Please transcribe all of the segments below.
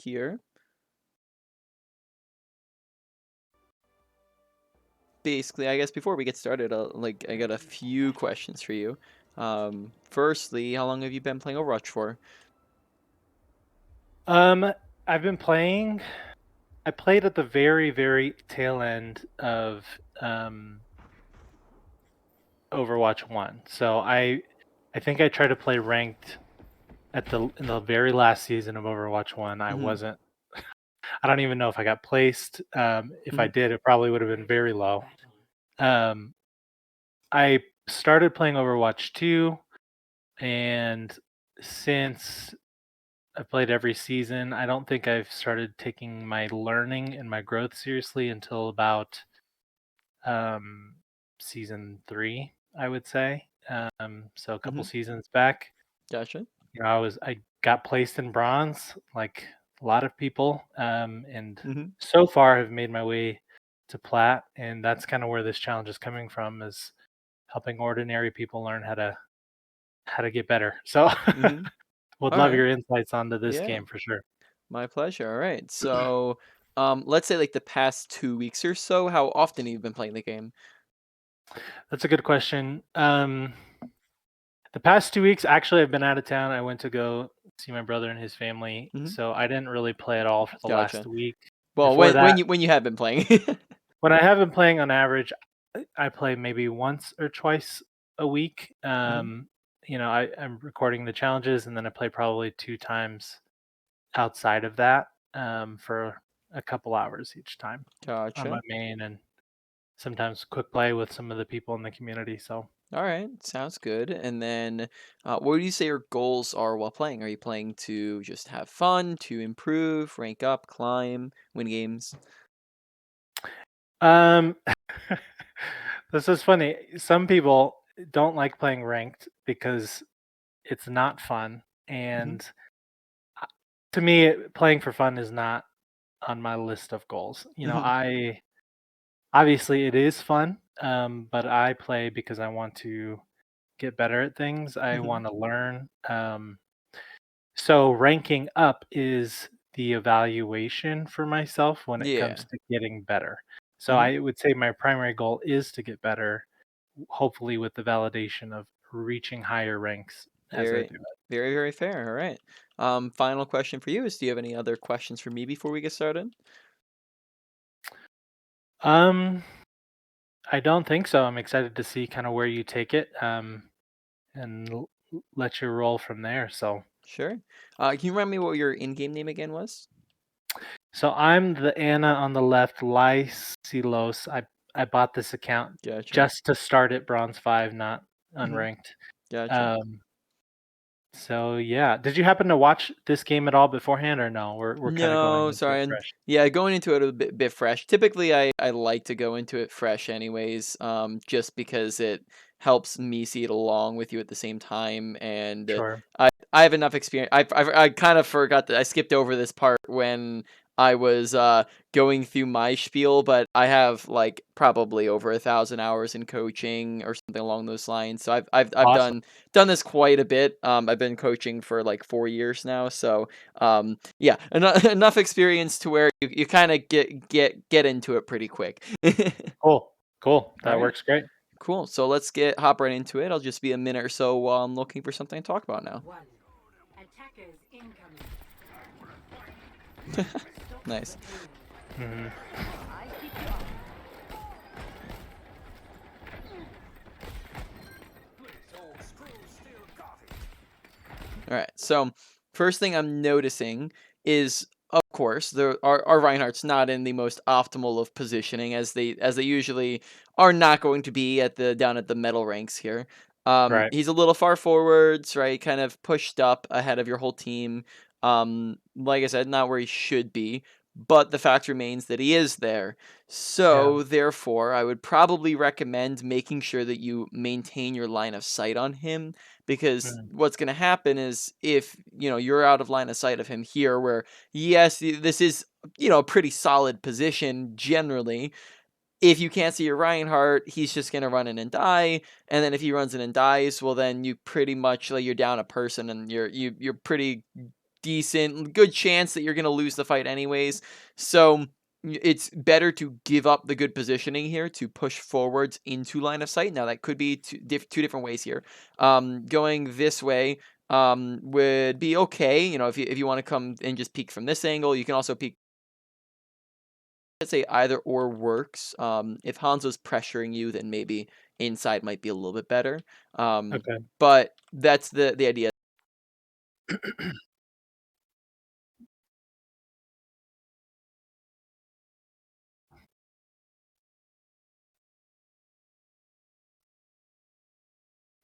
here. Basically, I guess before we get started, I got a few questions for you. Firstly, how long have you been playing Overwatch for? Um, I've been playing. I played at the very, very tail end of um, Overwatch 1. So I think I tried to play ranked in the very last season of Overwatch 1. I Mm-hmm. wasn't. I don't even know if I got placed. If I Mm-hmm. did, it probably would have been very low. Um, I started playing Overwatch 2, and since I've played every season, I don't think I've started taking my learning and my growth seriously until about um, season 3, I would say. So a couple Mm-hmm. seasons back, Gotcha. I got placed in bronze, like a lot of people, and Mm-hmm. so far have made my way to plat, and that's kind of where this challenge is coming from, is helping ordinary people learn how to get better. So Mm-hmm. would All love right. your insights onto this Yeah, game for sure. my pleasure. All right. So, let's say like the past 2 weeks or so, how often have you been playing the game? That's a good question. The past 2 weeks, actually, I've been out of town. I went to go see my brother and his family, Mm-hmm. so I didn't really play at all for the last Gotcha. week. Well, Before when that, you have been playing. when I have been playing on average, I play maybe once or twice a week. Mm-hmm. I'm recording the challenges, and then I play probably 2 times outside of that for a couple hours each time on my Gotcha. main, and sometimes quick play with some of the people in the community. So All right, sounds good. And then, what do you say your goals are while playing? Are you playing to just have fun, to improve, rank up, climb, win games? Um, this is funny. Some people don't like playing ranked because it's not fun, Hmm. and uh, to me, playing for fun is not on my list of goals. Hmm. I obviously it is fun, but I play because I want to get better at things. I Hmm. want to learn. So ranking up is the evaluation for myself when it Yeah. comes to getting better. So Hmm. I would say my primary goal is to get better, hopefully with the validation of reaching higher ranks as I Very, do it. very, very fair. All right. Final question for you is: do you have any other questions for me before we get started? Um, I don't think so. I'm excited to see kind of where you take it, and let you roll from there. Sure. Can you remind me what your in-game name again was? So I'm the Anna on the left, Lysilos. I bought this account Gotcha. just to start at bronze 5, not Hmm. unranked. Gotcha. Um, so yeah, did you happen to watch this game at all beforehand, or no? We're kind of going No, into it sorry. And fresh. yeah, going into it a bit fresh. Typically, I like to go into it fresh, anyways. Just because it helps me see it along with you at the same time, and Sure. I have enough experience. I kind of forgot that I skipped over this part when I was going through my spiel, but I have like probably over 1,000 hours in coaching or something along those lines. So I've Awesome. done this quite a bit. I've been coaching for like 4 years now, so yeah, enough experience to where you kind of get into it pretty quick. Cool. Cool. All That right, works great. cool. So let's get hop right into it. I'll just be a minute or so while I'm looking for something to talk about now. One. Attackers incoming. Stop Nice. the bleeding. Hmm. I keep you up. All right. So first thing I'm noticing is, of course, our Reinhardt's not in the most optimal of positioning, as they usually are not going to be at the down at the metal ranks here. Right. He's a little far forwards, right? Kind of pushed up ahead of your whole team. Like I said, not where he should be, but the fact remains that he is there. Yeah. So therefore, I would probably recommend making sure that you maintain your line of sight on him, because Mm. what's going to happen is, if you're out of line of sight of him here, where yes, this is a pretty solid position generally. If you can't see your Reinhardt, he's just going to run in and die, and then if he runs in and dies, well, then you pretty much, like, you're down a person, and you're pretty good chance that you're going to lose the fight anyways. So it's better to give up the good positioning here to push forwards into line of sight. Now that could be two different ways here. Going this way would be okay. You know, if you want to come and just peek from this angle, you can also peek. I'd say either or works. If Hanzo's pressuring you, then maybe inside might be a little bit better. Okay. But that's the idea.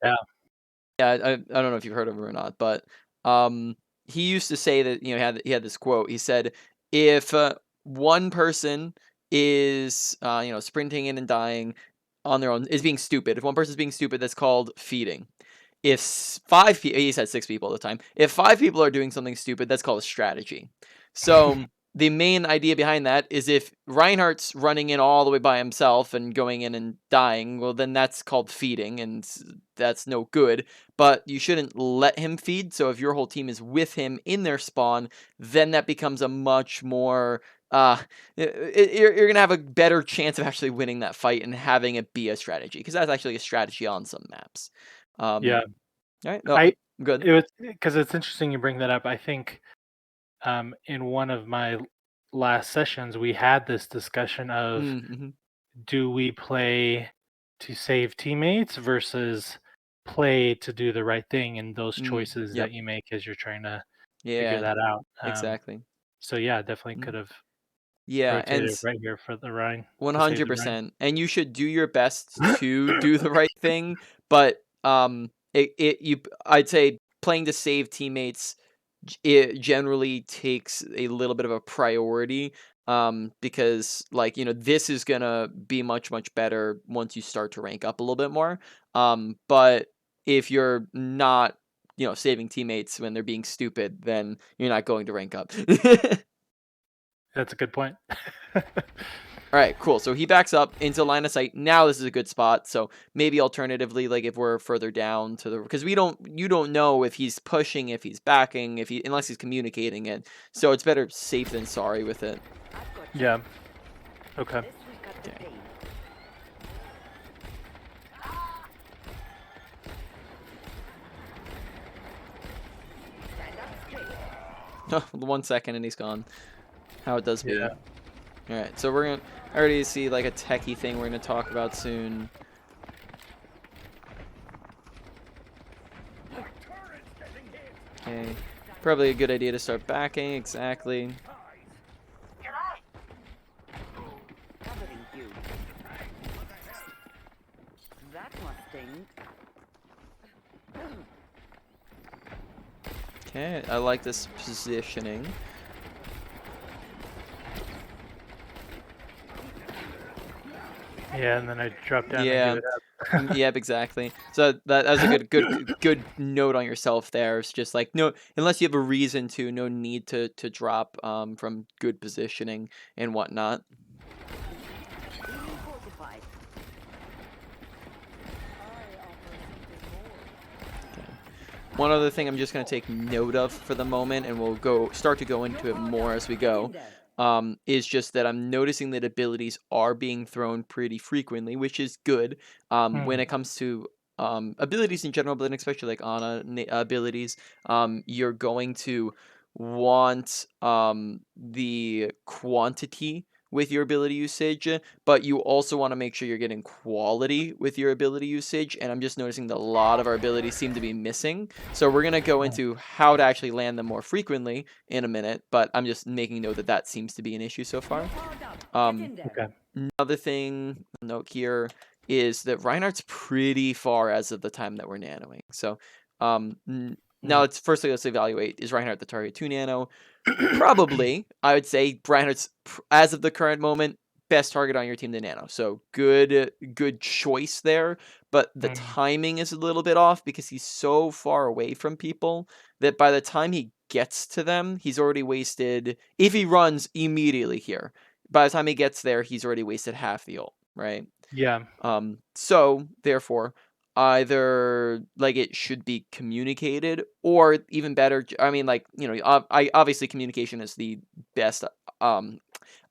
Yeah. Yeah, I don't know if you've heard of him or not, but he used to say that, you know, he had this quote. He said, if one person is you know, sprinting in and dying on their own, is being stupid. If one person is being stupid, that's called feeding. If five people, he said 6 people at the time. If 5 people are doing something stupid, that's called a strategy. So the main idea behind that is if Reinhardt's running in all the way by himself and going in and dying, well, then that's called feeding, and that's no good. But you shouldn't let him feed. So if your whole team is with him in their spawn, then that becomes a much more you're gonna have a better chance of actually winning that fight and having it be a strategy, because that's actually a strategy on some maps. Yeah. All right. No, I good. it was because it's interesting you bring that up. I think in one of my last sessions we had this discussion of Mm-hmm. do we play to save teammates versus play to do the right thing in those choices Yep. that you make as you're trying to figure Yeah. that out. Exactly. So yeah, definitely Mhm. could have Yeah, and rotated right here for the Rhine to save the Rhine. 100%. And you should do your best to do the right thing, but I'd say playing to save teammates it generally takes a little bit of a priority, because, like, you know, this is gonna be much better once you start to rank up a little bit more. But if you're not, you know, saving teammates when they're being stupid, then you're not going to rank up. That's a good point. All right, cool. So he backs up into line of sight. Now this is a good spot. So maybe alternatively, like if we're further down to the, because you don't know if he's pushing, if he's backing, unless he's communicating it. So it's better safe than sorry with it. Yeah. Okay. Okay. Oh, 1 second and he's gone. How it does be. Yeah. All right, so we're gonna. I already see like a techie thing we're gonna talk about soon. Okay, probably a good idea to start backing. Exactly. Covering you. That must sting. Okay, I like this positioning. Yeah, and then I drop down Yeah. and give it up. Yep, exactly. So that was a good note on yourself there. It's just like, no, unless you have a reason to, no need to drop from good positioning and whatnot. Being fortified. One other thing I'm just going to take note of for the moment, and we'll start to go into it more as we go, is just that I'm noticing that abilities are being thrown pretty frequently, which is good when it comes to abilities in general, but especially like Ana abilities. You're going to want the quantity with your ability usage, but you also want to make sure you're getting quality with your ability usage. And I'm just noticing that a lot of our abilities seem to be missing. So we're going to go into how to actually land them more frequently in a minute, but I'm just making note that that seems to be an issue so far. Okay. Another thing, note here, is that Reinhardt's pretty far as of the time that we're nanoing. So now let's evaluate, is Reinhardt the target 2 nano? Probably. I would say Reinhardt's, as of the current moment, best target on your team to nano. So good choice there. But the timing is a little bit off because he's so far away from people that by the time he gets to them, he's already wasted, if he runs immediately here, by the time he gets there, he's already wasted half the ult, right? Yeah. So therefore, either like it should be communicated, or even better, I mean, like, I obviously communication is the best um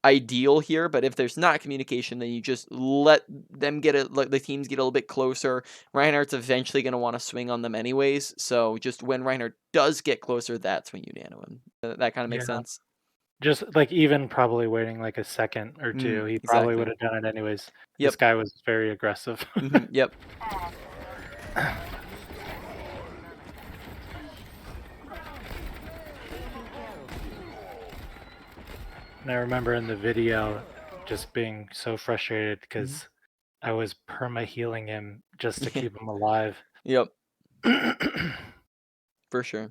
ideal here, but if there's not communication, then you just let them let the teams get a little bit closer. Reinhardt's eventually going to want to swing on them anyways, so just when Reinhardt does get closer, that's when you nano him. That kind of makes Yeah. sense. Just like even probably waiting like a second or two, he probably would Exactly. have done it anyways. Yep. This guy was very aggressive. Yep. And I remember in the video just being so frustrated because I was perma healing him just to keep him alive. Yep. For sure.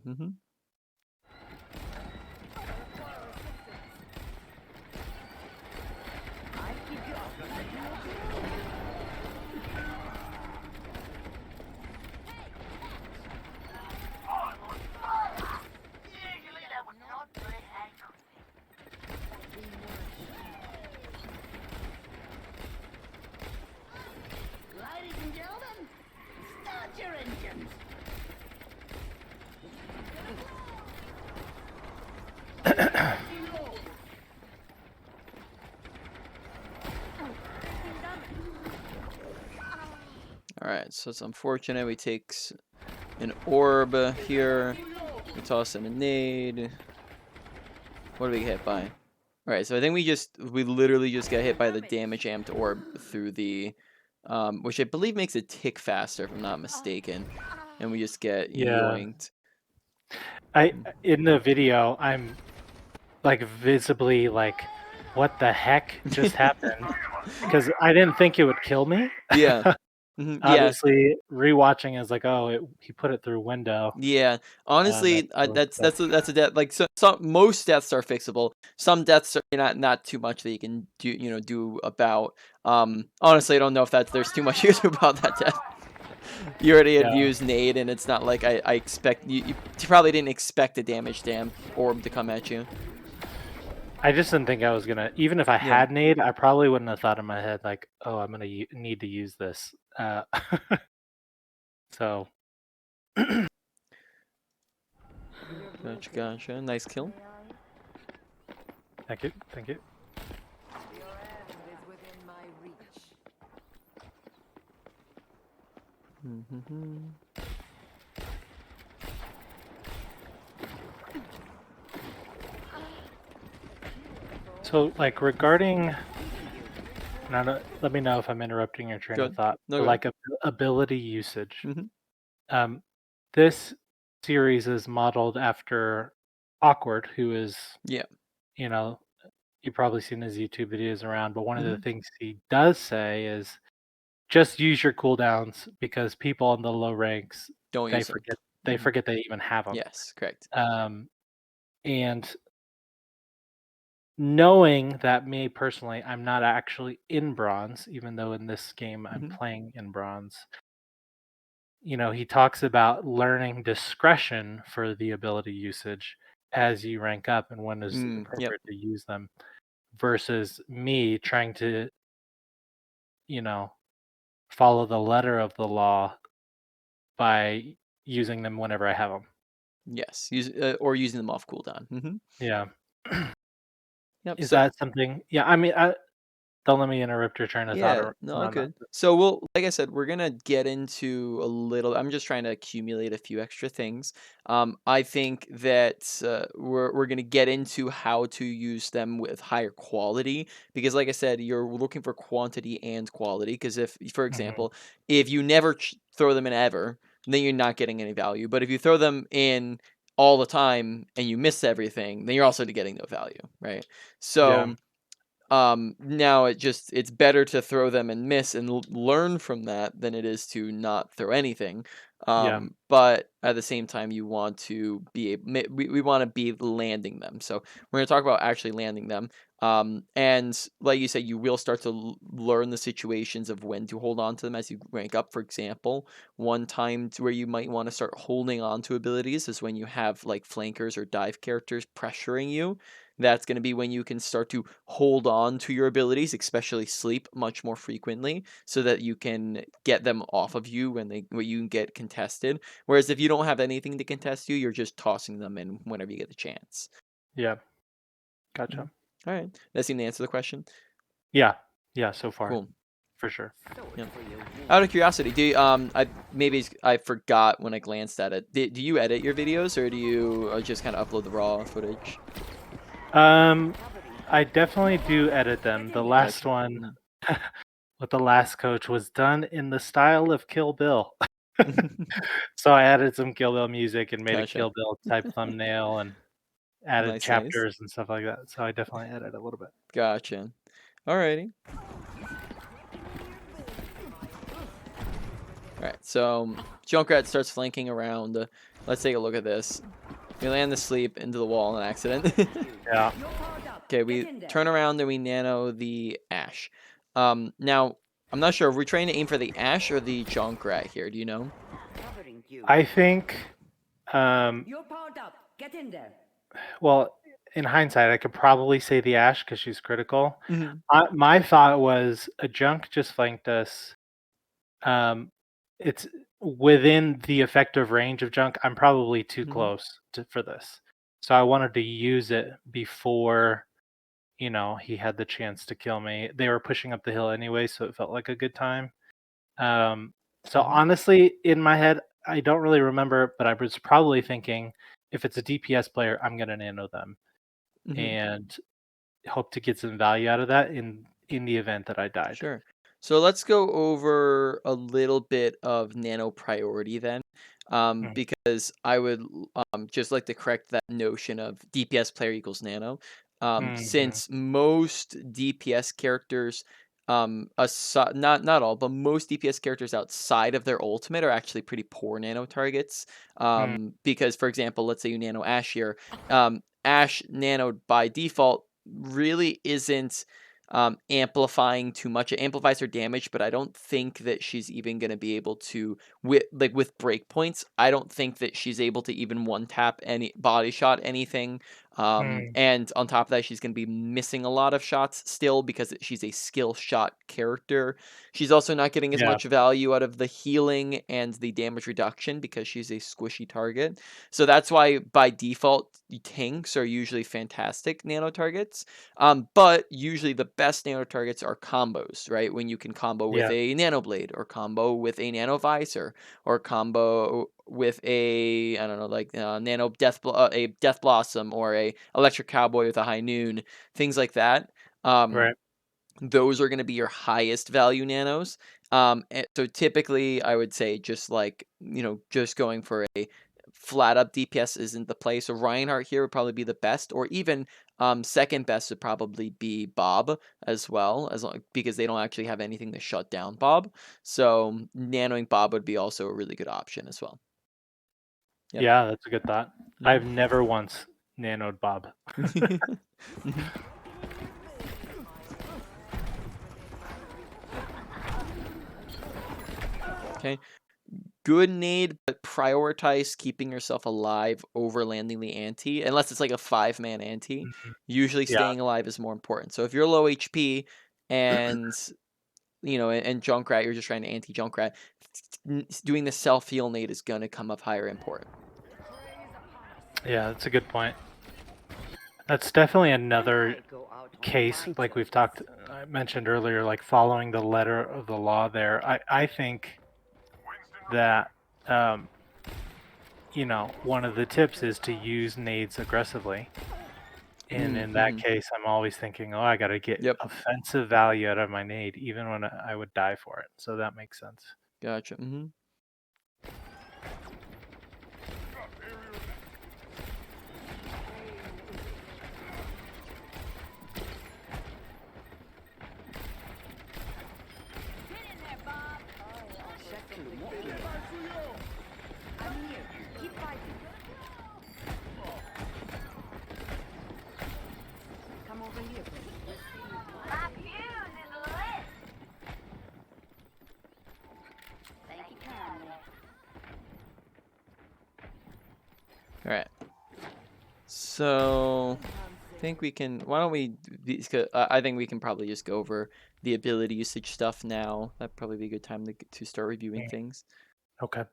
Ladies and gentlemen, start your engines. All right, so it's unfortunate. We take an orb here. We toss in a nade. What do we get hit by? All right, so I think we literally just get hit by the damage amped orb through the, which I believe makes it tick faster, if I'm not mistaken, and we just get yoinked. In the video, I'm like visibly like, what the heck just happened? Because I didn't think it would kill me. Yeah. Yeah. Obviously, rewatching is like, oh, he put it through window. Yeah. Honestly, that's that's a death. Like, most deaths are fixable. Some deaths are not too much that you can do about. Honestly, I don't know if there's too much you can do about that death. You already had used nade, and it's not like I expect you probably didn't expect a damage orb to come at you. I just didn't think I was gonna. Even if I had nade, I probably wouldn't have thought in my head like, "Oh, I'm gonna need to use this." So. Gotcha. Nice kill. Thank you. Thank you. Your end is within my reach. So, like regarding, let me know if I'm interrupting your train of thought. No, like ability usage. Mm-hmm. This series is modeled after Awkward, who is, you've probably seen his YouTube videos around, but one of the things he does say is just use your cooldowns because people in the low ranks don't use them. They forget they even have them. Yes, correct. And knowing that me personally, I'm not actually in bronze, even though in this game I'm playing in bronze. He talks about learning discretion for the ability usage as you rank up and when is appropriate to use them, versus me trying to, follow the letter of the law by using them whenever I have them. Yes, or using them off cooldown. Yeah. Yep. Is that something? Yeah, I mean, don't let me interrupt your train of thought. Yeah, no, good. So like I said, we're gonna get into a little. I'm just trying to accumulate a few extra things. I think that we're gonna get into how to use them with higher quality, because, like I said, you're looking for quantity and quality. Because if, for example, if you never throw them in ever, then you're not getting any value. But if you throw them in all the time and you miss everything, then you're also getting no value, right? So. Now it's better to throw them and miss and learn from that than it is to not throw anything. But at the same time, you want to we want to be landing them. So we're going to talk about actually landing them. And like you said, you will start to learn the situations of when to hold on to them as you rank up. For example, one time where you might want to start holding on to abilities is when you have like flankers or dive characters pressuring you. that's going to be when you can start to hold on to your abilities, especially sleep, much more frequently, so that you can get them off of you when you get contested. Whereas if you don't have anything to contest you, you're just tossing them in whenever you get the chance. Yeah. Gotcha. Mhm. All right, that seemed to answer the question. Yeah. Yeah. So far, Cool. for sure. Yeah. Out of curiosity, do you, I forgot when I glanced at it. Do you edit your videos, or do you just kind of upload the raw footage? I definitely do edit them. The last Gotcha. one with the last coach was done in the style of Kill Bill. So I added some Kill Bill music and made a Gotcha. Kill Bill type thumbnail and added Nice, nice. chapters and stuff like that. So I definitely edit a little bit. Gotcha. Alrighty. Alright, so Junkrat starts flanking around. Let's take a look at this. We land the sleep into the wall on accident. Yeah. Okay, we turn around and we nano the Ash. Now, I'm not sure. Are we trying to aim for the Ash or the Junkrat here? Do you know? I think, You're powered up. Get in there. well, in hindsight, I could probably say the Ash because she's critical. Mm-hmm. My thought was a Junk just flanked us. It's within the effective range of Junk. I'm probably too Mhm. close for this. So I wanted to use it before, he had the chance to kill me. They were pushing up the hill anyway, so it felt like a good time. So Mhm. honestly, in my head, I don't really remember, but I was probably thinking if it's a DPS player, I'm gonna nano them Mhm. and hope to get some value out of that in the event that I died. Sure. So let's go over a little bit of nano priority then, Mhm. because I would just like to correct that notion of DPS player equals nano, Mhm. since most DPS characters, not all, but most DPS characters outside of their ultimate are actually pretty poor nano targets. Mm. Because for example, let's say you nano Ash here, Ash nanoed by default really isn't amplifying too much. It amplifies her damage, but I don't think that she's even going to be able to with breakpoints. I don't think that she's able to even one tap any body shot anything. Mm. And on top of that, she's going to be missing a lot of shots still because she's a skill shot character. She's also not getting as Yeah. much value out of the healing and the damage reduction because she's a squishy target. So that's why by default, tanks are usually fantastic nano targets. But usually the best nano targets are combos, right? When you can combo with Yeah. a nano blade or combo with a nano visor or combo with a I don't know like nano a death blossom or a electric cowboy with a high noon, things like that. Right. Those are going to be your highest value nanos. So typically, I would say just like just going for a flat up DPS isn't the play. So Reinhardt here would probably be the best, or even second best would probably be Bob as well, because they don't actually have anything to shut down Bob. So nanoing Bob would be also a really good option as well. Yep. Yeah, that's a good thought. Mhm. I've never once nanoed Bob. Mhm. Okay. Good nade, but prioritize keeping yourself alive over landing the ante, unless it's like a 5-man ante. Mhm. Usually Yeah. staying alive is more important. So if you're low HP and and Junkrat, you're just trying to anti Junkrat, doing the self heal nade is gonna come of higher import. Yeah, that's a good point. That's definitely another case, like I mentioned earlier, like following the letter of the law there. I think that, um, one of the tips is to use nades aggressively. And in that Mm-hmm. case, I'm always thinking, oh, I got to get Yep. offensive value out of my nade, even when I would die for it. So that makes sense. Gotcha. Mm-hmm. Get in there, Bob. I'm here. Keep fighting. Come over here, please. My fuse is lit. Thank you kindly. All right. So think we can. Why don't we? I think we can probably just go over the ability usage stuff now. That'd probably be a good time to start reviewing things. Okay.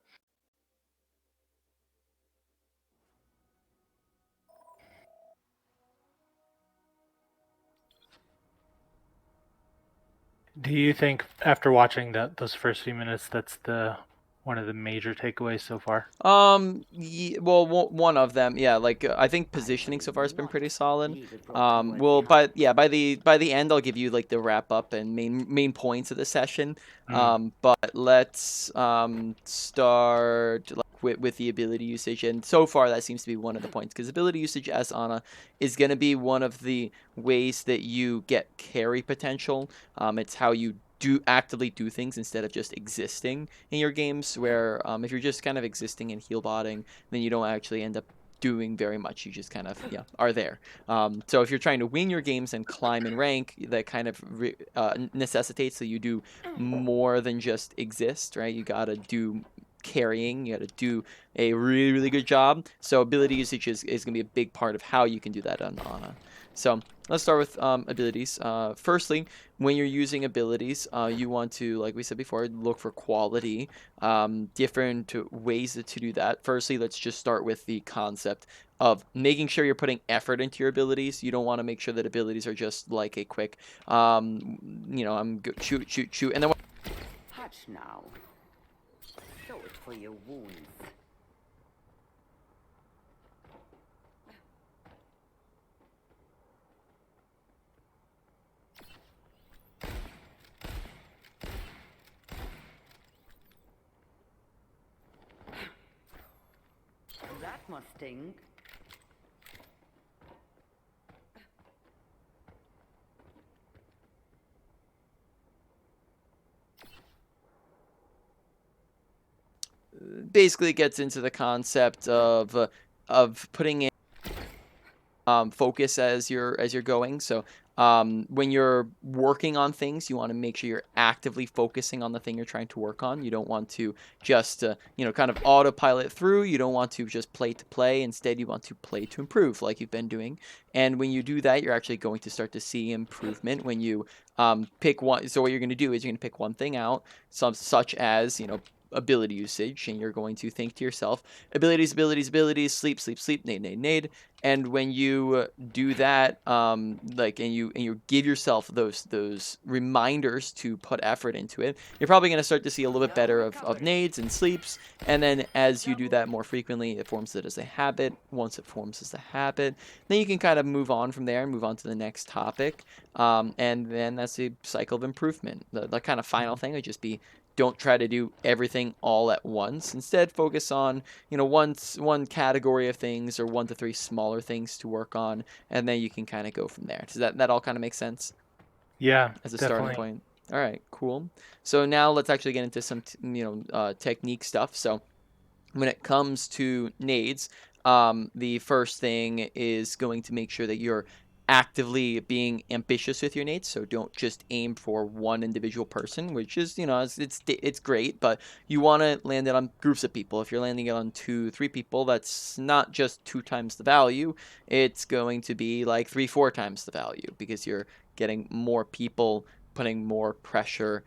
Do you think after watching those first few minutes, that's one of the major takeaways so far? Well, one of them, yeah. Like I think positioning so far has been pretty solid. Well, but yeah, by the end, I'll give you like the wrap up and main points of the session. But let's start like with the ability usage, and so far that seems to be one of the points because ability usage as Ana is going to be one of the ways that you get carry potential. It's how you actively do things instead of just existing in your games, where if you're just kind of existing and heal botting, then you don't actually end up doing very much. You just kind of are there. So if you're trying to win your games and climb in rank, that kind of necessitates that you do more than just exist, right? You gotta do carrying, you gotta do a really good job. So ability usage is gonna be a big part of how you can do that on Ana. So let's start with abilities. Firstly, when you're using abilities, you want to, like we said before, look for quality. Different ways to do that. Firstly, let's just start with the concept of making sure you're putting effort into your abilities. You don't want to make sure that abilities are just like a quick, shoot, and then Hush now. Show it for your wounds. That must sting. basically gets into the concept of putting in focus as you're going. So when you're working on things, you want to make sure you're actively focusing on the thing you're trying to work on. You don't want to just kind of autopilot through. You don't want to just play to play. Instead, you want to play to improve, like you've been doing. And when you do that, you're actually going to start to see improvement when you pick one. So what you're going to do is you're going to pick one thing out, such as ability usage, and you're going to think to yourself, abilities, sleep, nade. And when you do that, and you give yourself those reminders to put effort into it, you're probably going to start to see a little bit better of nades and sleeps. And then as you do that more frequently, it forms it as a habit. Once it forms as a habit, then you can kind of move on from there and move on to the next topic. And then that's a cycle of improvement. The kind of final thing would just be, don't try to do everything all at once. Instead, focus on one category of things or 1 to 3 smaller things to work on, and then you can kind of go from there. Does that all kind of make sense Yeah, as a starting definitely. point? All right, cool. So now let's actually get into some technique stuff. So when it comes to nades, the first thing is going to make sure that you're actively being ambitious with your nades. So don't just aim for one individual person, which is it's great, but you want to land it on groups of people. If you're landing it on 2, 3 people, that's not just 2 times the value. It's going to be like 3, 4 times the value because you're getting more people, putting more pressure.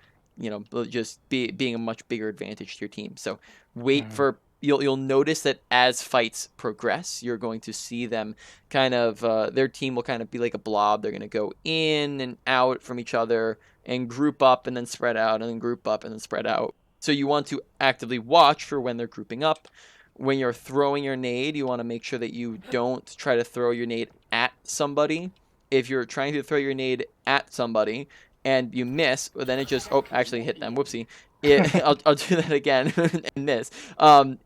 Just being a much bigger advantage to your team. So wait for you'll notice that as fights progress, you're going to see them kind of their team will kind of be like a blob. They're going to go in and out from each other and group up and then spread out and then group up and then spread out. So you want to actively watch for when they're grouping up. When you're throwing your nade, you want to make sure that you don't try to throw your nade at somebody. If you're trying to throw your nade at somebody and you miss, well, then it just actually hit them. Whoopsie. I'll do that again and miss.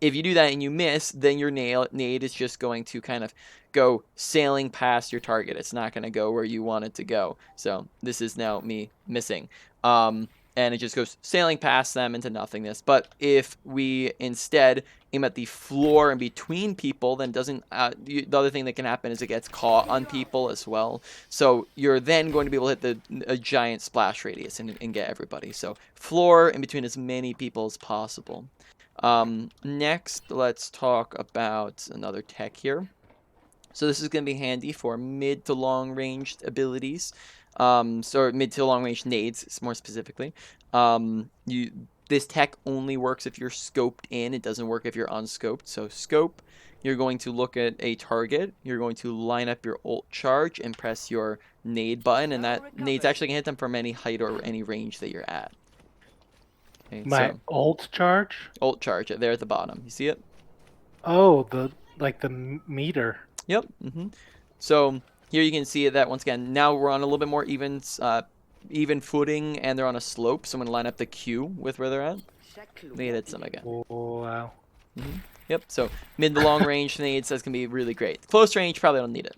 If you do that and you miss, then your nade is just going to kind of go sailing past your target. It's not going to go where you want it to go. So this is now me missing. And it just goes sailing past them into nothingness. But if we instead aim at the floor in between people, then doesn't the other thing that can happen is it gets caught on people as well. So you're then going to be able to hit a giant splash radius and get everybody. So floor in between as many people as possible. Next, let's talk about another tech here. So this is going to be handy for mid to long ranged abilities. So mid to long range nades, more specifically. This tech only works if you're scoped in. It doesn't work if you're unscoped. So scope, you're going to look at a target. You're going to line up your ult charge and press your nade button, and that nade's actually going to hit them from any height or any range that you're at. Okay, My so ult charge? ult charge there at the bottom. You see it? Oh, the meter. Yep. So here you can see that once again. Now we're on a little bit more even footing, and they're on a slope. So I'm gonna line up the Q with where they're at. They hit some again. Oh, wow. Yep. So mid to long range nades, that's gonna be really great. Close range, probably don't need it.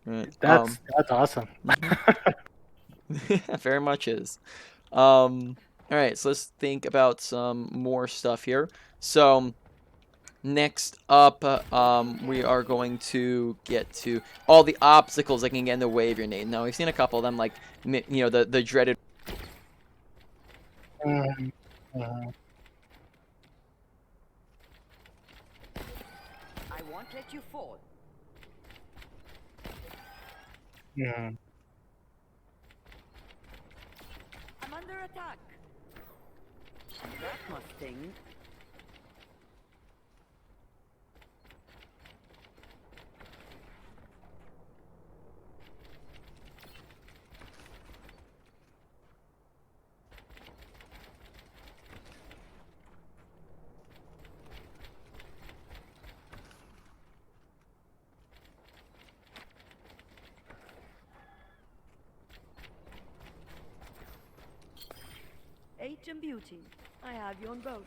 Right. That's awesome. Very much is. All right. So let's think about some more stuff here. So next up, we are going to get to all the obstacles that can get in the way of your nade. Now, we've seen a couple of them, like, you know, the dreaded... Mhm. I won't let you fall. Mhm. I'm under attack. That must sting. Age and beauty. I have you on both.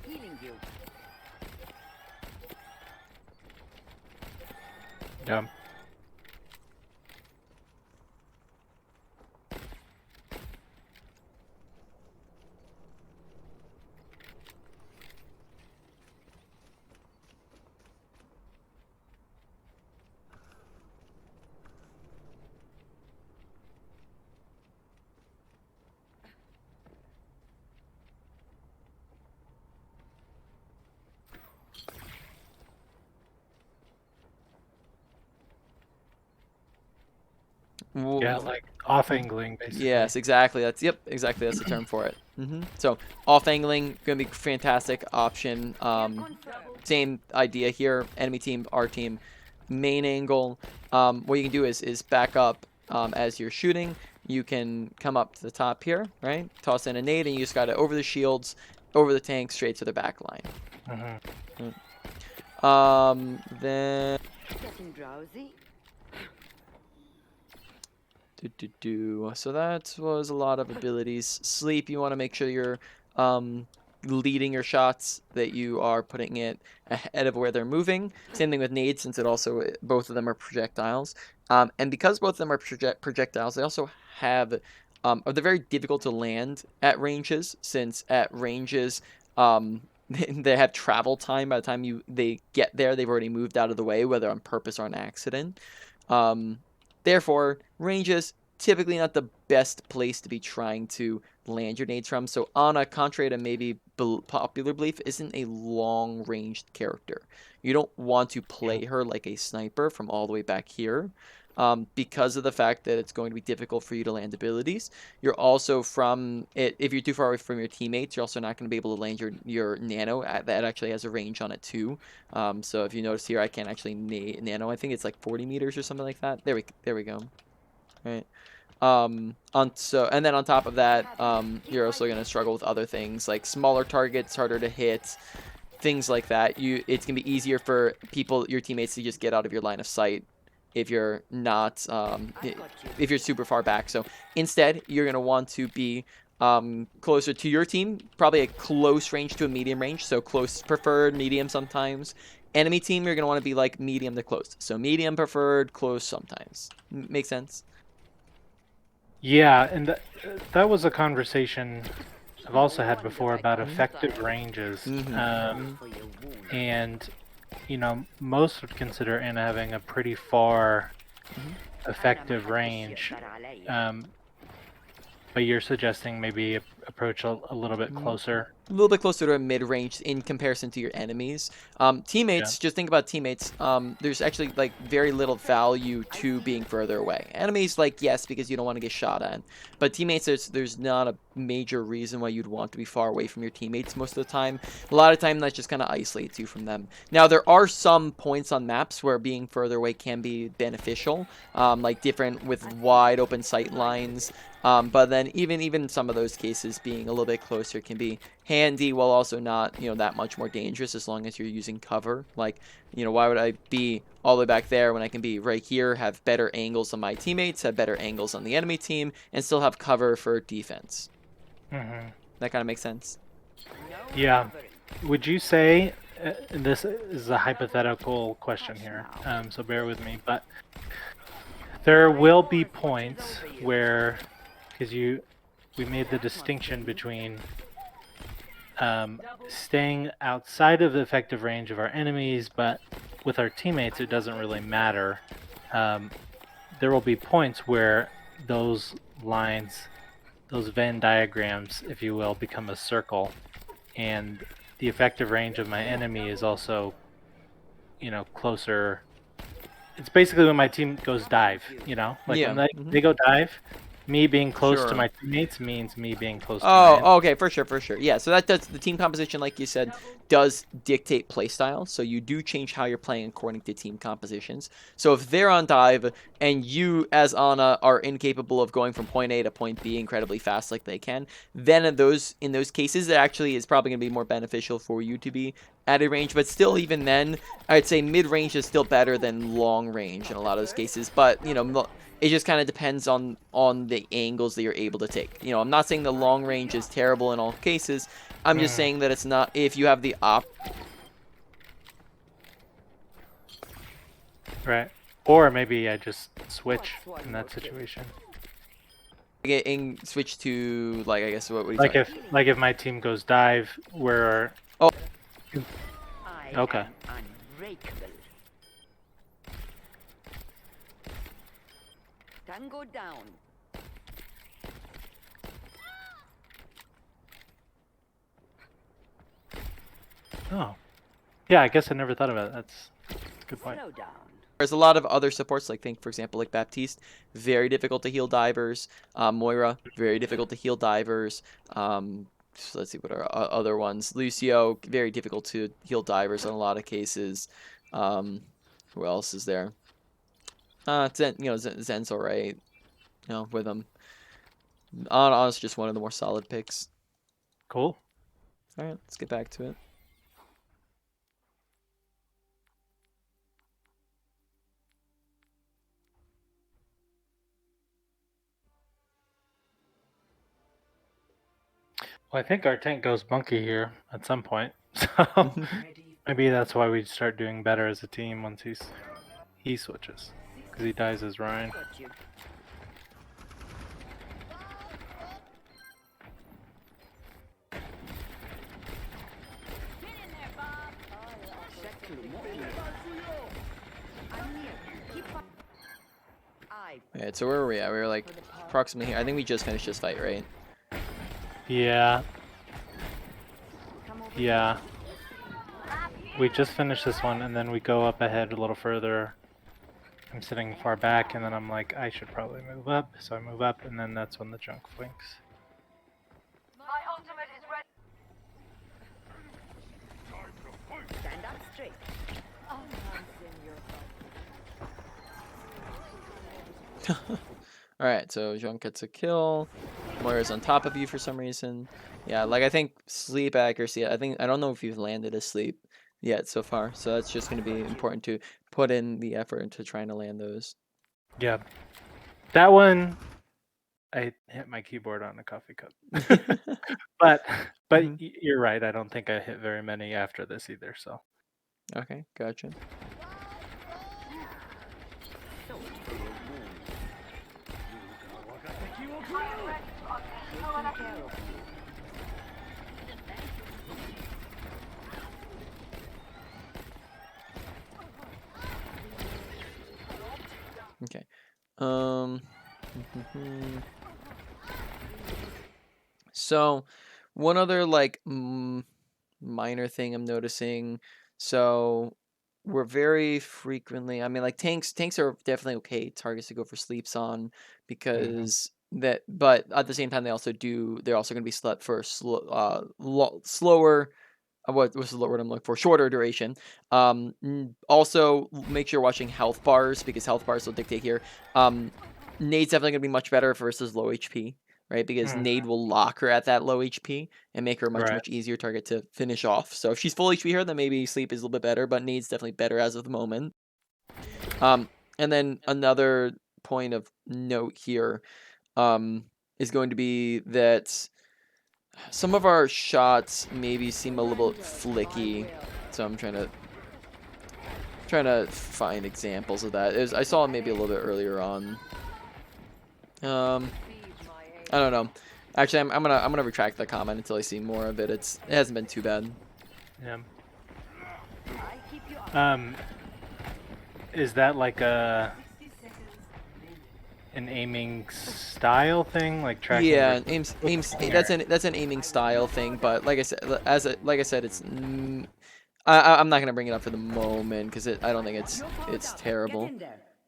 Healing you. Yeah. Yeah, like off angling, basically. Yes, exactly. Exactly. That's the term for it. So off angling gonna be fantastic option. Same idea here. Enemy team, our team, main angle. What you can do is back up as you're shooting. You can come up to the top here, right? Toss in a nade, and you just gotta over the shields, over the tank, straight to the back line. Then. Getting drowsy. So that was a lot of abilities. Sleep, you want to make sure you're leading your shots, that you are putting it ahead of where they're moving. Same thing with nades, since both of them are projectiles. And because both of them are projectiles, they also have they're very difficult to land at ranges, since at ranges they have travel time. By the time they get there, they've already moved out of the way, whether on purpose or an accident. Therefore, ranges typically not the best place to be trying to land your nades from. So Ana, contrary to maybe popular belief, isn't a long-ranged character. You don't want to play her like a sniper from all the way back here, because of the fact that it's going to be difficult for you to land abilities. You're also if you're too far away from your teammates, you're also not going to be able to land your nano. That actually has a range on it too. So if you notice here, I can't actually nano. I think it's like 40 meters or something like that. There we go. Right. And then on top of that, you're also gonna struggle with other things like smaller targets, harder to hit, things like that. It's gonna be easier for your teammates to just get out of your line of sight if you're not, if you're super far back. So instead, you're gonna want to be closer to your team, probably a close range to a medium range. So close preferred, medium sometimes. Enemy team, you're gonna want to be like medium to close. So medium preferred, close sometimes. Make sense? Yeah, and that was a conversation I've also had before about effective ranges. And most would consider Ana having a pretty far Mhm. effective range. But you're suggesting maybe approach a little bit closer. A little bit closer to a mid-range in comparison to your enemies. Teammates, just think about teammates. There's actually like very little value to being further away. Enemies, like yes, because you don't want to get shot at. But teammates, there's not a major reason why you'd want to be far away from your teammates most of the time. A lot of time that just kind of isolates you from them. Now there are some points on maps where being further away can be beneficial, like different with wide open sight lines. But then even some of those cases being a little bit closer can be handy while also not, that much more dangerous as long as you're using cover. Like, why would I be all the way back there when I can be right here, have better angles on my teammates, have better angles on the enemy team, and still have cover for defense? Mm-hmm. That kind of makes sense. Yeah. Would you say, this is a hypothetical question here, so bear with me, but there will be points where, because we made the distinction between staying outside of the effective range of our enemies, but with our teammates it doesn't really matter. There will be points where those lines, those Venn diagrams, if you will, become a circle, and the effective range of my enemy is also, closer. It's basically when my team goes dive, like Yeah. when they go dive, me being close to Sure. my teammates means me being close to my enemy. Oh, okay, for sure. Yeah, so that does the team composition, like you said, does dictate playstyle. So you do change how you're playing according to team compositions. So if they're on dive and you, as Ana, are incapable of going from point A to point B incredibly fast like they can, then in those cases, it actually is probably gonna be more beneficial for you to be at a range. But still, even then, I'd say mid range is still better than long range in a lot of those cases. But it just kind of depends on the angles that you're able to take. I'm not saying the long range is terrible in all cases. I'm just saying that it's not if you have the Right. Or maybe I just switch in that situation. and switch to, like, I guess what are you Like talking? if my team goes dive, where okay. Unbreakable. Tango down. Oh. Yeah, I guess I never thought about it. That's a good point. Slow down. There's a lot of other supports, like think for example like Baptiste, very difficult to heal divers. Moira, very difficult to heal divers. So let's see what are other ones. Lucio, very difficult to heal divers in a lot of cases. Who else is there? Zen's alright. With him. Ana's just one of the more solid picks. Cool. All right, let's get back to it. Well, I think our tank goes monkey here at some point, so maybe that's why we start doing better as a team once he switches, because he dies as Ryan. Got you. Alright, so where were we at? We were like approximately here. I think we just finished this fight, right? Yeah. Yeah. We just finished this one, and then we go up ahead a little further. I'm sitting far back, and then I'm like, I should probably move up, so I move up, and then that's when the junk flinks. My ultimate is ready. Stand up straight. Alright, so Jean gets a kill. Moira's on top of you for some reason. Yeah, like I think sleep accuracy, I don't know if you've landed a sleep yet so far. So that's just going to be important to put in the effort into trying to land those. Yeah. That one, I hit my keyboard on a coffee cup. But you're right. I don't think I hit very many after this either. So. Okay, gotcha. Um. So, one other like minor thing I'm noticing. So, we're very frequently. I mean, like tanks are definitely okay targets to go for sleeps on because that. But at the same time, they're also going to be slept for slower. What's the word I'm looking for? Shorter duration. Also, make sure you're watching health bars because health bars will dictate here. Nade's definitely going to be much better versus low HP, right? Because Nade will lock her at that low HP and make her a much easier target to finish off. So if she's full HP here, then maybe sleep is a little bit better, but Nade's definitely better as of the moment. And then another point of note here is going to be that some of our shots maybe seem a little flicky, so I'm trying to find examples of that. I saw it maybe a little bit earlier on. I don't know. Actually, I'm gonna retract that comment until I see more of it. It hasn't been too bad. Yeah. Is that like an aiming style thing, like tracking? Yeah, that's an aiming style thing. But like I said, it's. I'm not gonna bring it up for the moment because I don't think it's terrible.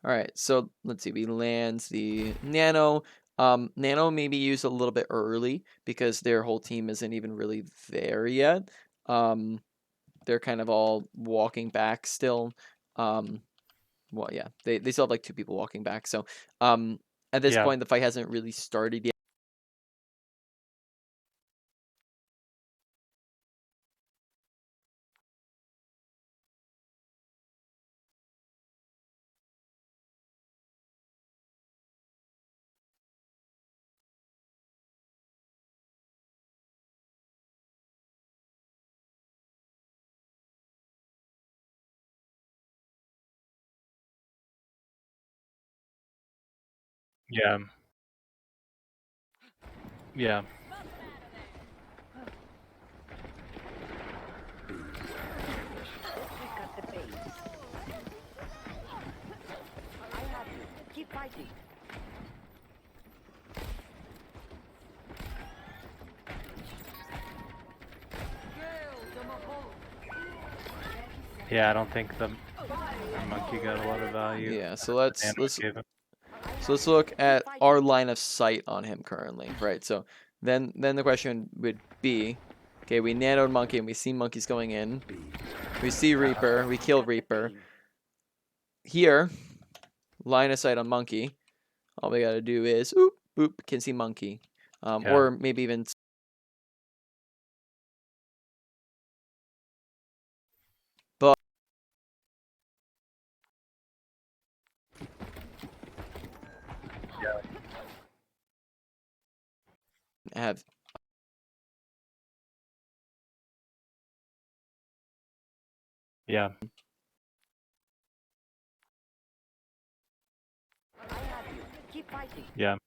All right, so let's see. We land the Nano. Nano maybe used a little bit early because their whole team isn't even really there yet. They're kind of all walking back still. Well, yeah, they still have like 2 people walking back. So, at this point, the fight hasn't really started yet. Yeah. Yeah. Keep fighting. Yeah, I don't think the monkey got a lot of value. Yeah, so let's look at our line of sight on him currently, right? So then the question would be, okay, we nanoed monkey and we see monkeys going in. We see Reaper, we kill Reaper. Here, line of sight on monkey. All we gotta do is oop boop can see monkey, or maybe even. But have Yeah. Keep fighting. Yeah.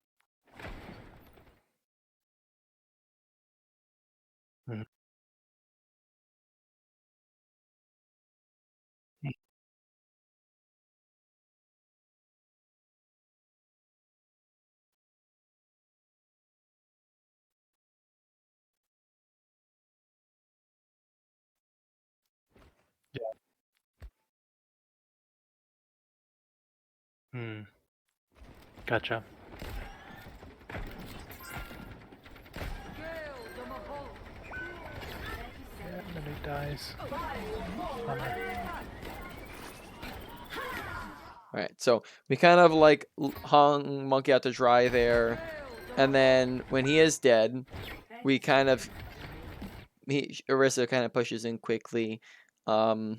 Gotcha. Yeah, and then he dies. Alright, so we kind of like hung monkey out to dry there, and then when he is dead, we kind of Orisa kind of pushes in quickly. Yeah.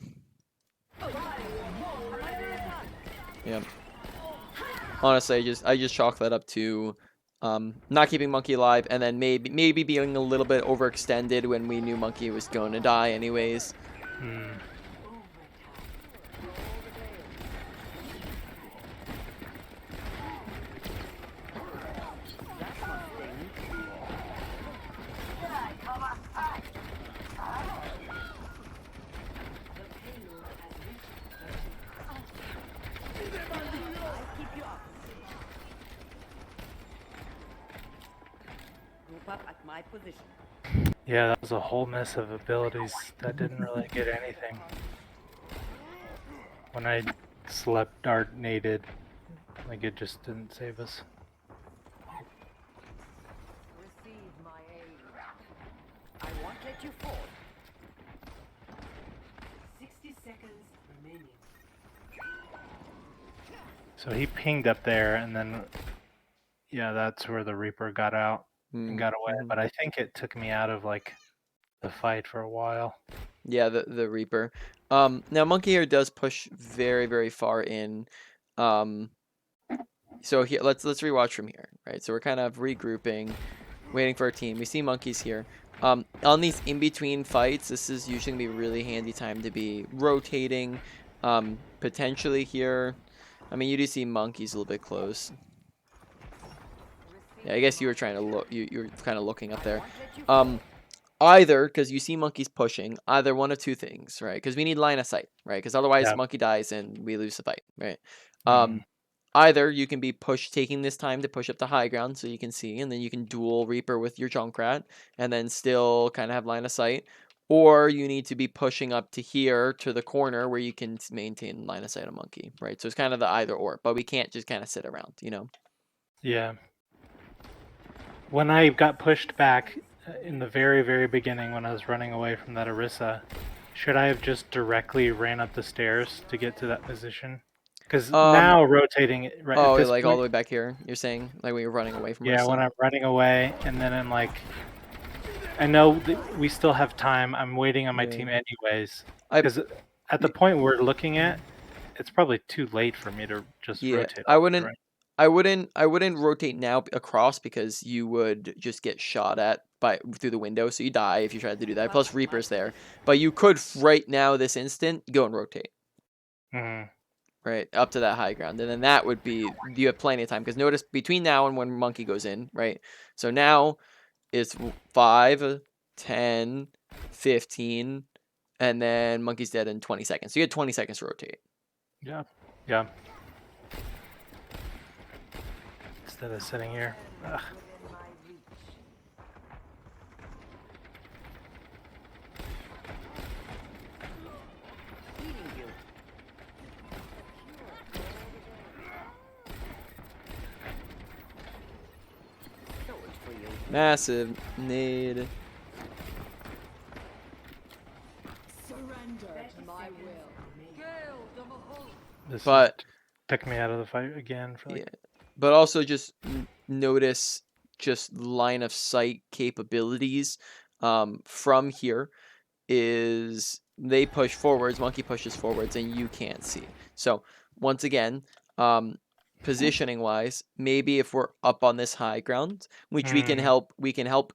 Honestly, I just chalk that up to not keeping monkey alive, and then maybe being a little bit overextended when we knew monkey was going to die anyways. up at my position. Yeah, that was a whole mess of abilities that didn't really get anything. When I slept dart naded, like it just didn't save us. Receive my aid. I won't let you fall. 60 seconds remaining. So he pinged up there, and then yeah, that's where the Reaper got out and got away. Mhm. But I think it took me out of like the fight for a while. Yeah, the Reaper. Now Monkey here does push very, very far in. So here, let's rewatch from here, right? So we're kind of regrouping, waiting for our team. We see Monkeys here. On these in-between fights, this is usually gonna be a really handy time to be rotating. Potentially here. I mean, you do see Monkeys a little bit close. Yeah, I guess you were trying to look. You were kind of looking up there. Either because you see Monkeys pushing, either one of two things, right? Because we need line of sight, right? Because otherwise, Yeah. Monkey dies and we lose the fight, right? Mhm. Either you can be taking this time to push up the high ground so you can see, and then you can dual Reaper with your Junkrat, and then still kind of have line of sight. Or you need to be pushing up to here to the corner where you can maintain line of sight on Monkey, right? So it's kind of the either or, but we can't just kind of sit around, you know? Yeah. When I got pushed back in the very, very beginning when I was running away from that Orisa, should I have just directly ran up the stairs to get to that position? Because now rotating it right at Oh, this like all point, the way back here, you're saying? Like when you're running away from yeah, Rissa? when I'm running away and then I'm like, I know that we still have time. I'm waiting on my team anyways. Because at the point we're looking at, it's probably too late for me to just rotate. I all the way, wouldn't. right? I wouldn't rotate now across because you would just get shot at through the window, so you die if you tried to do that. Plus Reaper's there, but you could right now this instant go and rotate Mhm. right up to that high ground, and then that would be you have plenty of time because notice between now and when Monkey goes in, right? So now it's 5, 10, 15, and then Monkey's dead in 20 seconds. So you had 20 seconds to rotate. Yeah. Yeah. Instead of sitting here. Ugh. Within my reach. Healing you. So it's for you. Massive nade. Surrender to my will. This But took me out of the fight again for like, yeah, but also just notice just line of sight capabilities from here is they push forwards, Monkey pushes forwards, and you can't see. So once again, positioning wise, maybe if we're up on this high ground, which we can help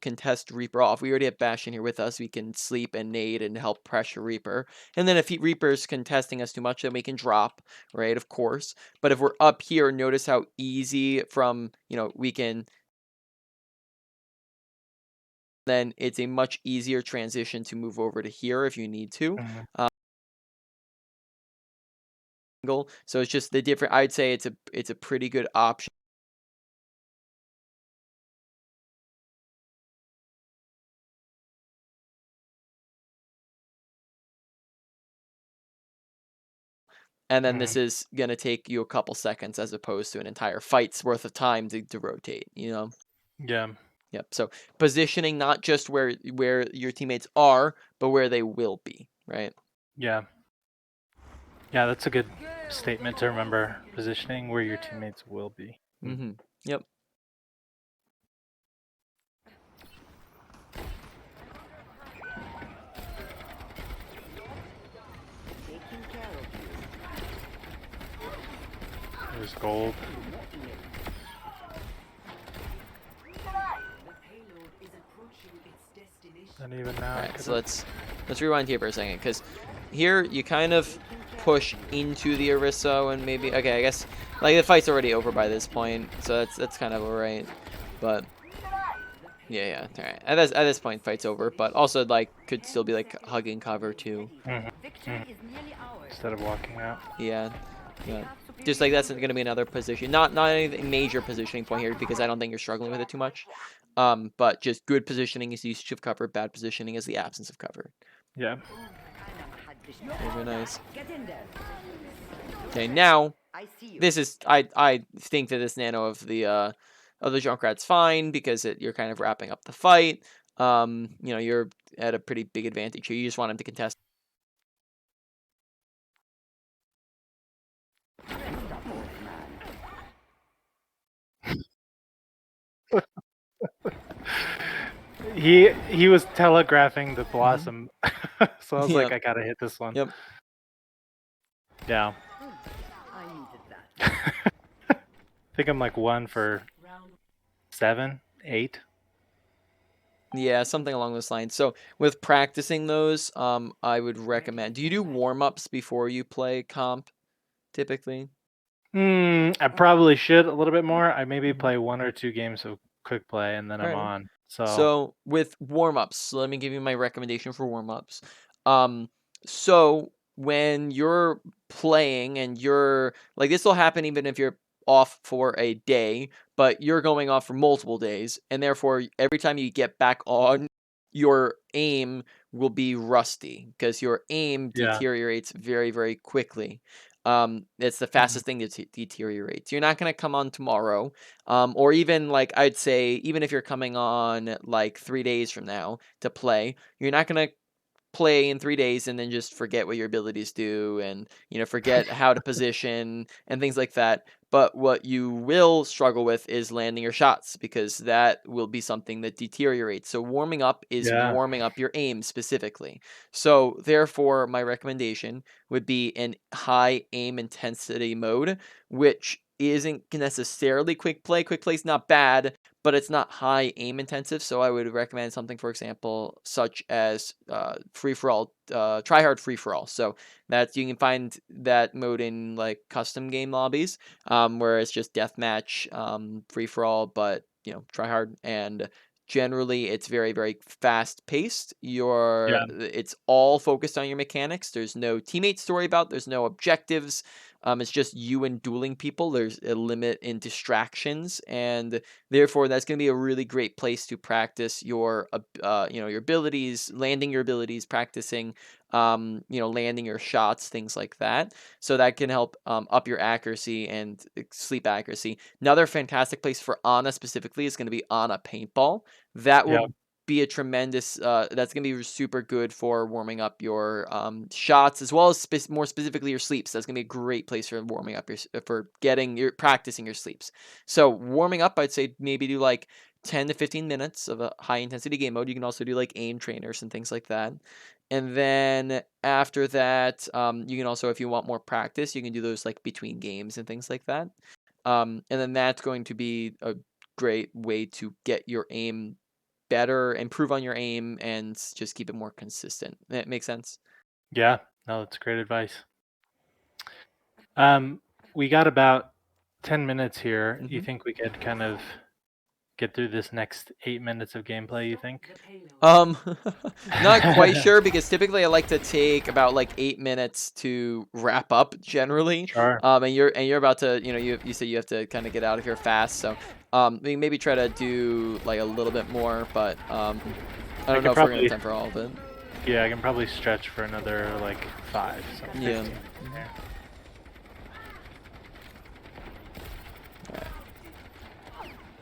contest Reaper off. We already have Bash in here with us. We can sleep and nade and help pressure Reaper. And then if Reaper's contesting us too much, then we can drop, right? Of course. But if we're up here, notice how easy we can. Then it's a much easier transition to move over to here if you need to. So it's just the different. I'd say it's a pretty good option. And then this is gonna take you a couple seconds as opposed to an entire fight's worth of time to rotate. You know. yeah. Yep. So positioning not just where your teammates are, but where they will be. Right. Yeah. Yeah, that's a good statement to remember. Positioning where your teammates will be. Mm-hmm. Yep. Taking care of you. There's gold. The payload is approaching its destination. And even now, All right. So let's rewind here for a second because here you kind of push into the Orisa and maybe okay. I guess like the fight's already over by this point, so that's kind of alright. But yeah. All right. At this point, fight's over. But also like could still be like hugging cover too. Victory is nearly ours. instead of walking out. Yeah. Just like that's going to be another position. Not anything major positioning point here because I don't think you're struggling with it too much. But just good positioning is usage of cover, bad positioning is the absence of cover. Yeah. Very nice. Get in there. Okay, now I see you. this is I think that this nano of the Junkrat's fine because you're kind of wrapping up the fight. You're at a pretty big advantage here. You just want him to contest. He was telegraphing the blossom, so I was like, Yep. I gotta hit this one. Yep. Yeah. I needed that. I think I'm like 1 for 7, 8. Yeah, something along those lines. So with practicing those, I would recommend. Do you do warm-ups before you play comp typically? I probably should a little bit more. I maybe play 1 or 2 games of quick play and then I'm Alright. on. So So with warm-ups, let me give you my recommendation for warm-ups. So when you're playing and you're like this will happen even if you're off for a day, but you're going off for multiple days, and therefore every time you get back on, your aim will be rusty because your aim yeah. deteriorates very, very quickly. It's the Mhm. fastest thing to deteriorate. You're not gonna come on tomorrow, or even like I'd say, even if you're coming on like 3 days from now to play, you're not gonna play in 3 days and then just forget what your abilities do and forget how to position and things like that. But what you will struggle with is landing your shots because that will be something that deteriorates. So warming up is Yeah. warming up your aim specifically. So therefore my recommendation would be an high aim intensity mode, which isn't necessarily quick play. Quick play is not bad, but it's not high aim intensive. So I would recommend something, for example, such as free for all, try hard free for all. So that you can find that mode in like custom game lobbies, where it's just deathmatch, free for all, but try hard, and generally it's very, very fast paced. Yeah. It's all focused on your mechanics. There's no teammates to worry about. There's no objectives. It's just you and dueling people. There's a limit in distractions, and therefore that's going to be a really great place to practice your your abilities, landing your abilities, practicing landing your shots, things like that. So that can help up your accuracy and sleep accuracy. Another fantastic place for Ana specifically is going to be Ana paintball. That Yeah. will be a tremendous that's going to be super good for warming up your shots, as well as more specifically your sleeps. That's going to be a great place for warming up for getting your practicing your sleeps. So warming up, I'd say maybe do like 10 to 15 minutes of a high intensity game mode. You can also do like aim trainers and things like that. And then after that, you can also, if you want more practice, you can do those like between games and things like that. And then that's going to be a great way to get your aim better, improve on your aim, and just keep it more consistent. That makes sense? Yeah. No, that's great advice. We got about 10 minutes here. You Mhm. think we could kind of get through this next 8 minutes of gameplay, you think? Um, not quite sure because typically I like to take about like 8 minutes to wrap up generally. Sure. And you're about to, you said you have to kind of get out of here fast, so we maybe try to do like a little bit more, but I I don't could know if we're gonna have probably, time for all of it. yeah, I can probably stretch for another like 5, so 15. Yeah. Yeah.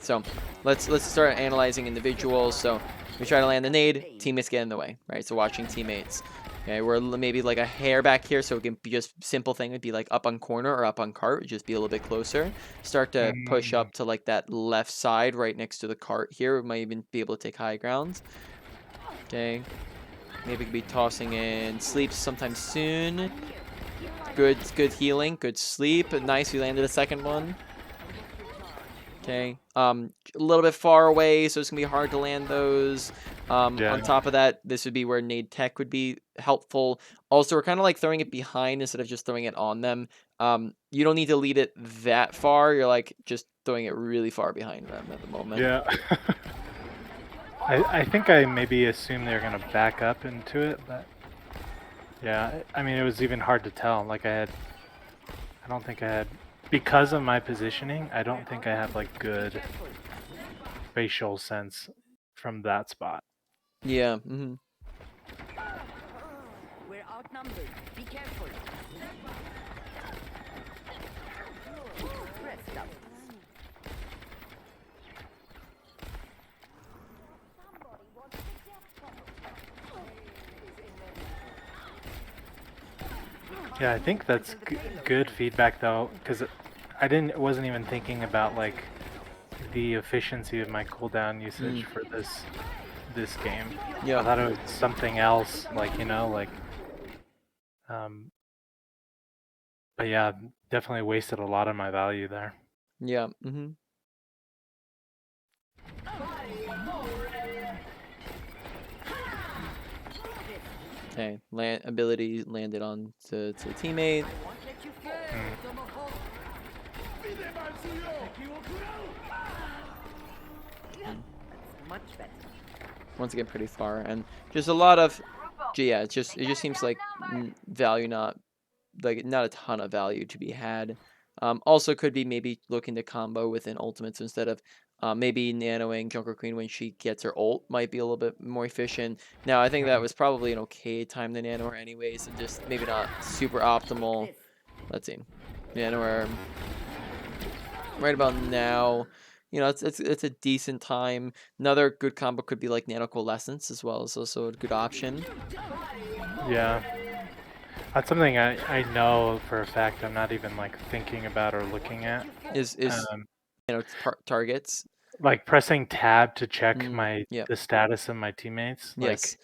So let's start analyzing individuals. So we try to land the nade, teammates get in the way, right? So watching teammates. Okay, we're maybe like a hair back here, so it can be just simple thing would be like up on corner or up on cart, just be a little bit closer. Start to push Mm, up to like that left side right next to the cart here. We might even be able to take high ground. Okay, maybe we could be tossing in sleeps sometime soon. Good healing, good sleep. Nice, we landed a second one. Okay, a little bit far away, so it's gonna be hard to land those. yeah. On top of that, this would be where nade tech would be helpful. Also, we're kind of like throwing it behind instead of just throwing it on them. You don't need to lead it that far. You're like just throwing it really far behind them at the moment. Yeah. I think I maybe assumed they were gonna back up into it, but yeah, I mean it was even hard to tell. Like I don't think I had, because of my positioning, I don't think I have like good spatial sense from that spot. Yeah. We're outnumbered. Be careful. Rest up. Yeah, I think that's good feedback though, because wasn't even thinking about like the efficiency of my cooldown usage for this game. Yeah. I thought it was something else, like but yeah, definitely wasted a lot of my value there. Yeah. Okay. Ability landed on to teammate. Won't let you fall. That's much better. Once again, pretty far, and just a lot of, yeah. It just seems like value, not a ton of value to be had. Also could be maybe looking to combo within ultimates instead of maybe nanoing Junker Queen when she gets her ult might be a little bit more efficient. Now I think that was probably an okay time to nano her anyways, and just maybe not super optimal. Let's see, nano her right about now. You know, it's a decent time. Another good combo could be like Nano Coalescence as well. Is also a good option. Yeah. That's something I know for a fact I'm not even like thinking about or looking at. Is targets. Like pressing tab to check Yep. the status of my teammates. Yes.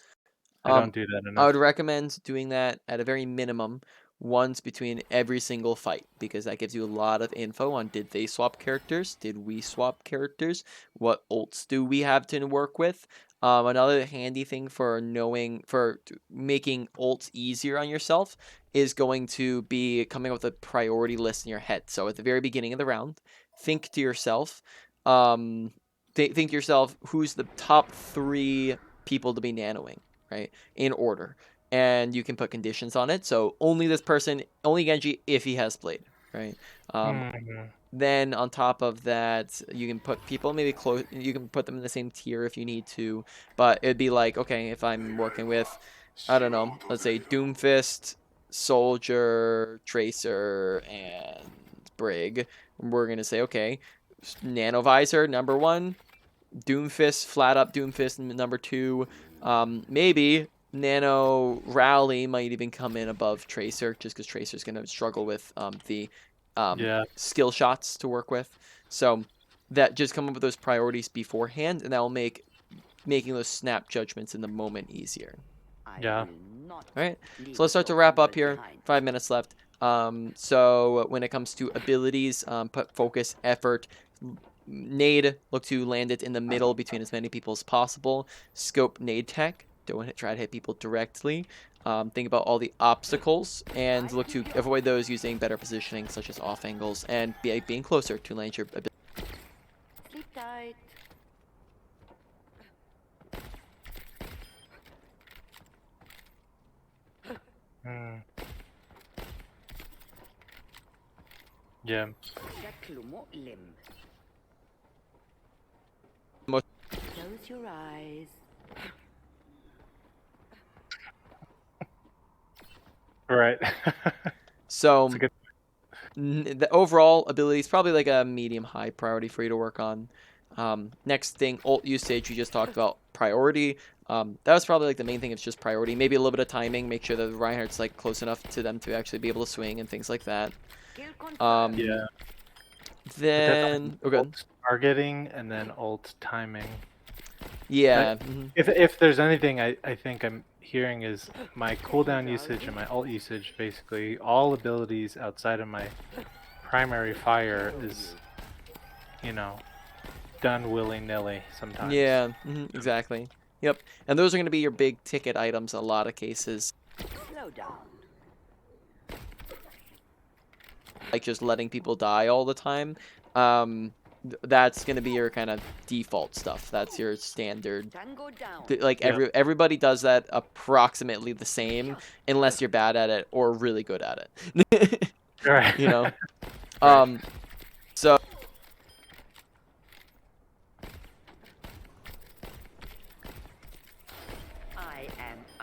Like I don't do that enough. I would recommend doing that at a very minimum once between every single fight, because that gives you a lot of info on, did they swap characters? Did we swap characters? What ults do we have to work with? Another handy thing for making ults easier on yourself is going to be coming up with a priority list in your head. So at the very beginning of the round, think to yourself, who's the top 3 people to be nanoing, right? In order. And you can put conditions on it. So only this person, only Genji if he has played, right? Then on top of that, you can put people maybe close. You can put them in the same tier if you need to. But it'd be like, okay, if I'm working with, I don't know, let's say Doomfist, Soldier, Tracer, and Brig, we're gonna say, okay, Nanovisor number 1, Doomfist, flat up Doomfist number 2. Maybe Nano Rally might even come in above Tracer, just because Tracer's going to struggle with the skill shots to work with. So that just come up with those priorities beforehand, and that will make making those snap judgments in the moment easier. Yeah. All right. So let's start to wrap up here. 5 minutes left. So when it comes to abilities, put focus, effort. Nade, look to land it in the middle between as many people as possible. Scope nade tech. Don't try to hit people directly. Think about all the obstacles and look to avoid those using better positioning, such as off angles, and being closer to land your ability. Sleep tight. Yeah. Close your eyes. Right. So the overall ability is probably like a medium-high priority for you to work on. Next thing, ult usage. We just talked about priority. That was probably like the main thing. It's just priority. Maybe a little bit of timing. Make sure that the Reinhardt's like close enough to them to actually be able to swing and things like that. Yeah. Then ult targeting and then ult timing. Yeah. If there's anything I think I'm hearing is my cooldown usage and my ult usage, basically all abilities outside of my primary fire is, you know, done willy-nilly sometimes. Yeah, exactly. Yep. And those are going to be your big ticket items in a lot of cases. Slow down. Like just letting people die all the time. That's going to be your kind of default stuff. That's your standard. Like everybody does that approximately the same unless you're bad at it or really good at it. Right. You know. So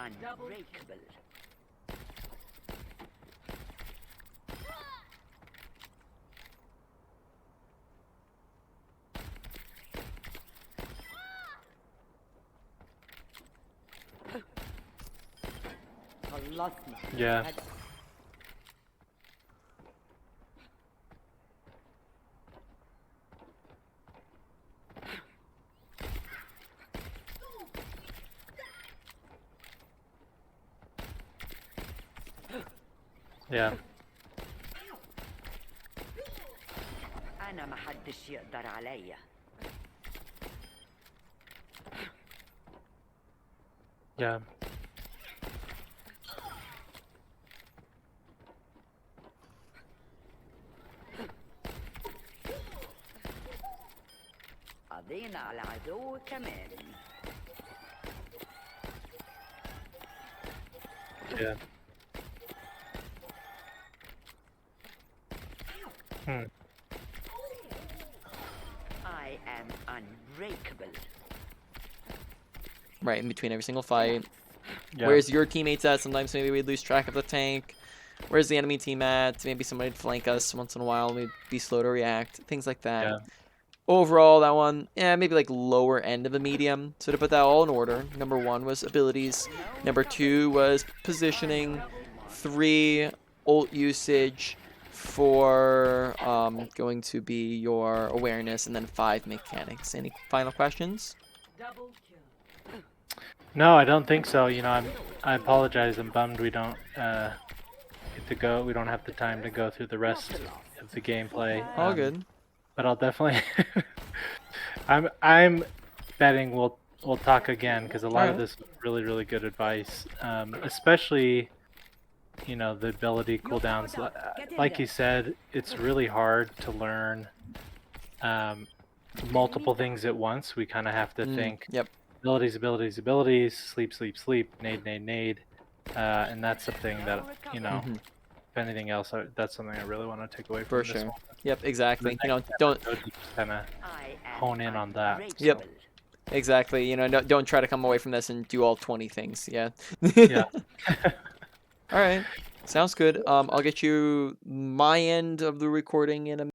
unbreakable. خلصنا. Yeah. Yeah. أنا ما حدش يقدر عليا. Yeah. قضينا على عدو كمان. Yeah. Hmm. I am unbreakable. Right in between every single fight. Yeah. Where's your teammates at? Sometimes maybe we'd lose track of the tank. Where's the enemy team at? Maybe somebody'd flank us once in a while. We'd be slow to react. Things like that. Yeah. Overall, that one, maybe like lower end of a medium. So to put that all in order, number 1 was abilities. Number 2 was positioning. 3, ult usage. 4, going to be your awareness. And then 5, mechanics. Any final questions? No, I don't think so. You know, I apologize. I'm bummed we don't get to go. We don't have the time to go through the rest of the gameplay. All good. But I'll definitely. I'm betting we'll talk again because a lot of Alright. this was really good advice, especially you know the ability cooldowns. Like you said, it's really hard to learn multiple things at once. We kind of have to think Yep. abilities, sleep, nade, and that's something that you know. Mhm. If anything else, that's something I really want to take away For from this sure. one. Yep, exactly. The next Don't episode, you just kind of I am hone in on that. unbreakable. exactly. Don't try to come away from this and do all 20 things. Yeah. Yeah. All right. Sounds good. I'll get you my end of the recording in a